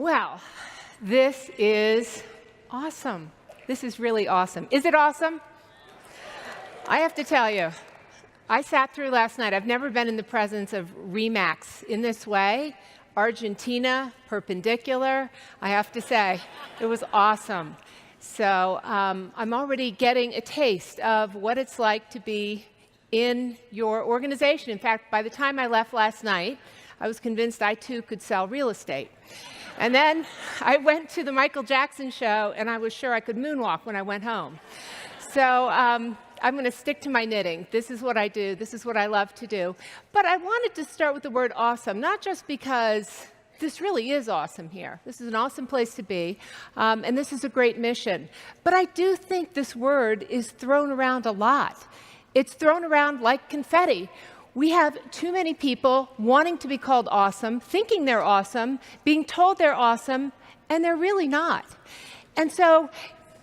Well, this is awesome. This is really awesome. Is it awesome? I have to tell you, I sat through last night. I've never been in the presence of Remax in this way. Argentina, perpendicular. I have to say, it was awesome. So I'm already getting a taste of what it's like to be in your organization. In fact, by the time I left last night, I was convinced I too could sell real estate. And then I went to the Michael Jackson show, and I was sure I could moonwalk when I went home. So I'm going to stick to my knitting. This is what I do. This is what I love to do. But I wanted to start with the word awesome, not just because this really is awesome here. This is an awesome place to be, and this is a great mission. But I do think this word is thrown around a lot. It's thrown around like confetti. We have too many people wanting to be called awesome, thinking they're awesome, being told they're awesome, and they're really not. And so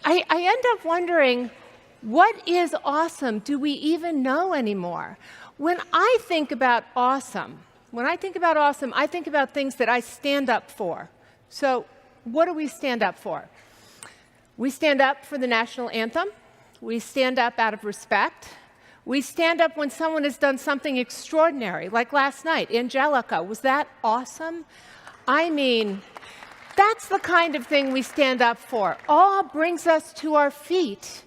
I end up wondering, what is awesome? Do we even know anymore? When I think about awesome, I think about things that I stand up for. So what do we stand up for? We stand up for the national anthem. We stand up out of respect. We stand up when someone has done something extraordinary, like last night, Angelica. Was that awesome? I mean, that's the kind of thing we stand up for. Awe brings us to our feet.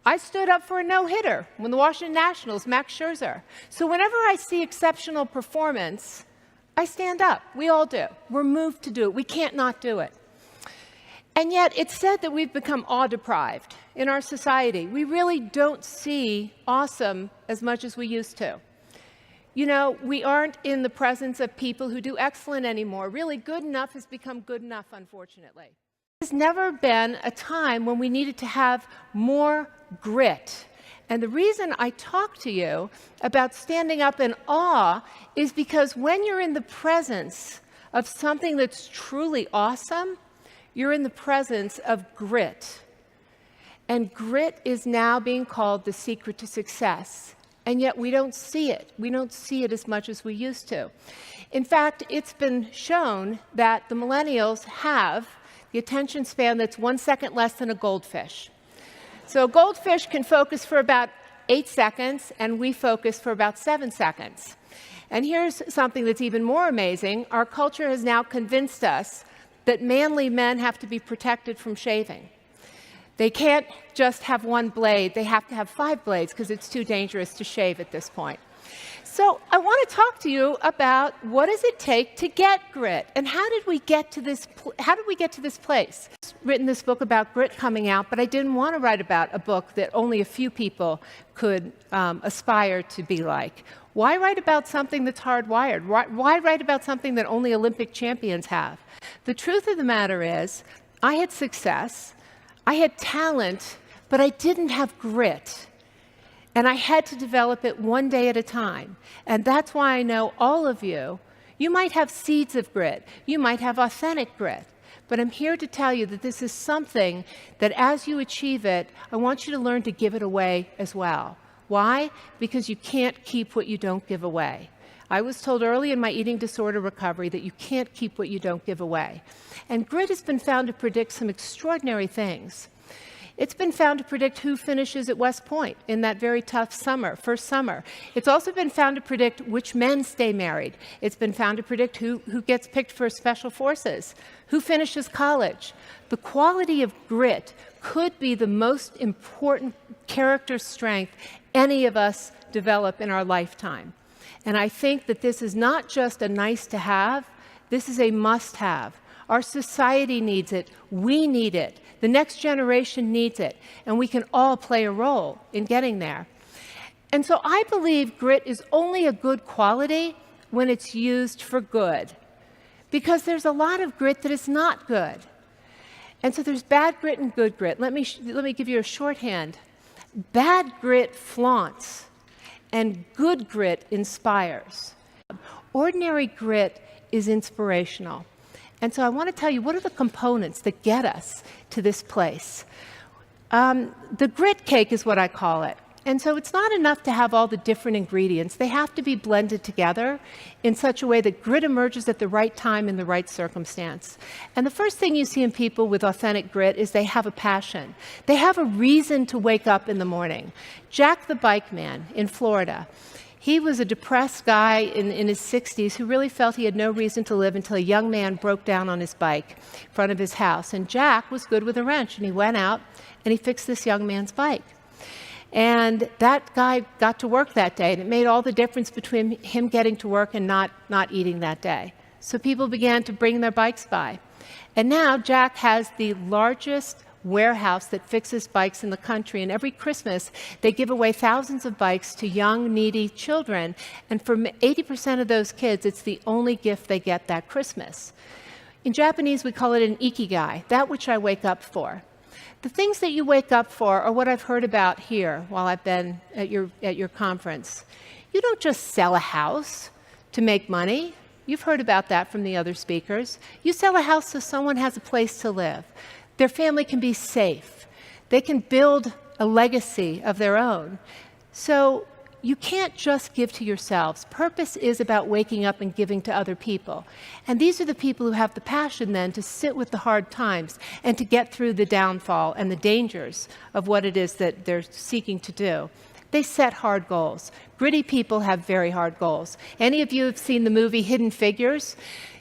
I stood up for a no-hitter when the Washington Nationals, Max Scherzer. So whenever I see exceptional performance, I stand up. We all do. We're moved to do it. We can't not do it. And yet, it's said that we've become awe-deprived in our society. We really don't see awesome as much as we used to. You know, we aren't in the presence of people who do excellent anymore. Really, good enough has become good enough, unfortunately. There's never been a time when we needed to have more grit. And the reason I talk to you about standing up in awe is because when you're in the presence of something that's truly awesome, you're in the presence of grit. And grit is now being called the secret to success. And yet we don't see it. We don't see it as much as we used to. In fact, it's been shown that the millennials have the attention span that's 1 second less than a goldfish. So a goldfish can focus for about 8 seconds, and we focus for about 7 seconds. And here's something that's even more amazing. Our culture has now convinced us that manly men have to be protected from shaving. They can't just have one blade. They have to have 5 blades because it's too dangerous to shave at this point. So I want to talk to you about what does it take to get grit, and how did we get to this place? I've written this book about grit coming out, but I didn't want to write about a book that only a few people could aspire to be like. Why write about something that's hardwired? Why write about something that only Olympic champions have? The truth of the matter is, I had success, I had talent, but I didn't have grit. And I had to develop it one day at a time. And that's why I know all of you, you might have seeds of grit, you might have authentic grit, but I'm here to tell you that this is something that as you achieve it, I want you to learn to give it away as well. Why? Because you can't keep what you don't give away. I was told early in my eating disorder recovery that you can't keep what you don't give away. And grit has been found to predict some extraordinary things. It's been found to predict who finishes at West Point in that very tough first summer. It's also been found to predict which men stay married. It's been found to predict who gets picked for special forces, who finishes college. The quality of grit could be the most important character strength any of us develop in our lifetime. And I think that this is not just a nice to have, this is a must have. Our society needs it, we need it, the next generation needs it, and we can all play a role in getting there. And so I believe grit is only a good quality when it's used for good, because there's a lot of grit that is not good. And so there's bad grit and good grit. Let me give you a shorthand. Bad grit flaunts, and good grit inspires. Ordinary grit is inspirational. And so I want to tell you, what are the components that get us to this place? The grit cake is what I call it. And so it's not enough to have all the different ingredients. They have to be blended together in such a way that grit emerges at the right time in the right circumstance. And the first thing you see in people with authentic grit is they have a passion. They have a reason to wake up in the morning. Jack the Bike Man in Florida, he was a depressed guy in his 60s who really felt he had no reason to live until a young man broke down on his bike in front of his house. And Jack was good with a wrench, and he went out and he fixed this young man's bike. And that guy got to work that day, and it made all the difference between him getting to work and not eating that day. So people began to bring their bikes by. And now Jack has the largest warehouse that fixes bikes in the country, and every Christmas they give away thousands of bikes to young, needy children, and for 80% of those kids, it's the only gift they get that Christmas. In Japanese, we call it an ikigai, that which I wake up for. The things that you wake up for are what I've heard about here while I've been at your conference. You don't just sell a house to make money. You've heard about that from the other speakers. You sell a house so someone has a place to live. Their family can be safe. They can build a legacy of their own. So you can't just give to yourselves. Purpose is about waking up and giving to other people. And these are the people who have the passion then to sit with the hard times and to get through the downfall and the dangers of what it is that they're seeking to do. They set hard goals. Gritty people have very hard goals. Any of you have seen the movie Hidden Figures?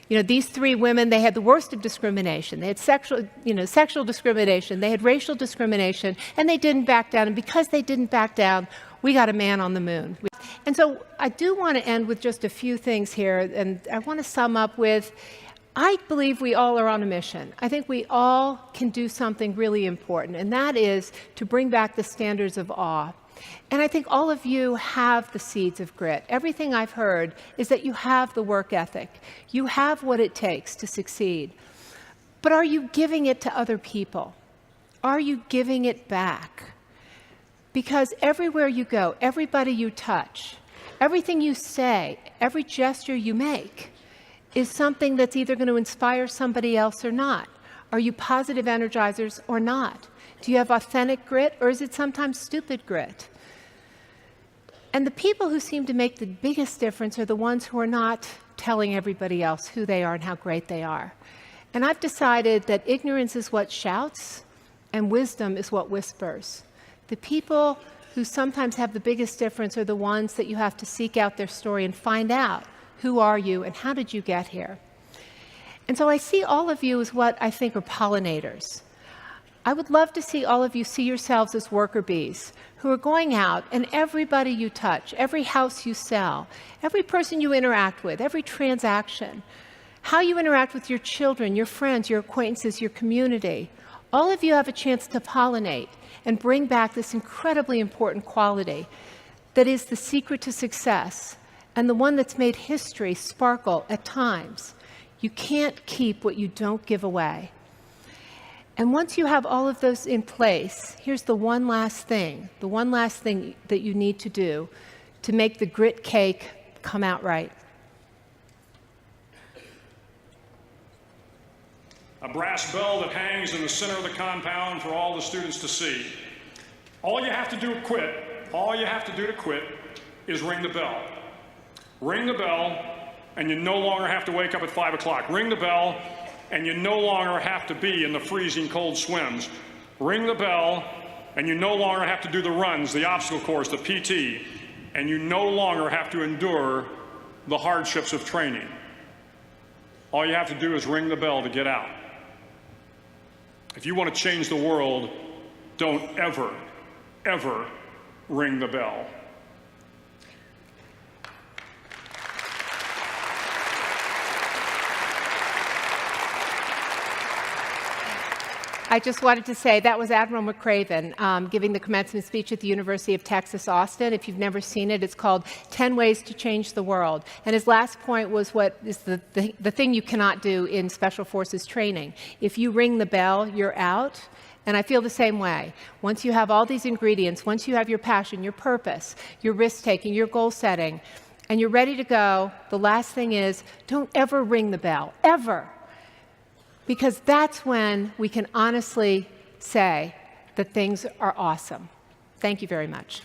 You know, these three women, they had the worst of discrimination. They had sexual discrimination, they had racial discrimination, and they didn't back down. And because they didn't back down, we got a man on the moon. And so I do want to end with just a few things here, and I want to sum up with, I believe we all are on a mission. I think we all can do something really important, and that is to bring back the standards of awe. And I think all of you have the seeds of grit. Everything I've heard is that you have the work ethic. You have what it takes to succeed. But are you giving it to other people? Are you giving it back? Because everywhere you go, everybody you touch, everything you say, every gesture you make is something that's either going to inspire somebody else or not. Are you positive energizers or not? Do you have authentic grit, or is it sometimes stupid grit? And the people who seem to make the biggest difference are the ones who are not telling everybody else who they are and how great they are. And I've decided that ignorance is what shouts and wisdom is what whispers. The people who sometimes have the biggest difference are the ones that you have to seek out their story and find out who are you and how did you get here. And so I see all of you as what I think are pollinators. I would love to see all of you see yourselves as worker bees who are going out, and everybody you touch, every house you sell, every person you interact with, every transaction, how you interact with your children, your friends, your acquaintances, your community, all of you have a chance to pollinate and bring back this incredibly important quality that is the secret to success and the one that's made history sparkle at times. You can't keep what you don't give away. And once you have all of those in place, here's the one last thing that you need to do to make the grit cake come out right. A brass bell that hangs in the center of the compound for all the students to see. All you have to do to quit is ring the bell. Ring the bell, and you no longer have to wake up at 5 o'clock. Ring the bell, and you no longer have to be in the freezing cold swims. Ring the bell, and you no longer have to do the runs, the obstacle course, the PT, and you no longer have to endure the hardships of training. All you have to do is ring the bell to get out. If you want to change the world, don't ever, ever ring the bell. I just wanted to say that was Admiral McRaven giving the commencement speech at the University of Texas, Austin. If you've never seen it, it's called 10 Ways to Change the World. And his last point was what is the thing you cannot do in Special Forces training. If you ring the bell, you're out. And I feel the same way. Once you have all these ingredients, once you have your passion, your purpose, your risk-taking, your goal-setting, and you're ready to go, the last thing is don't ever ring the bell, ever. Because that's when we can honestly say that things are awesome. Thank you very much.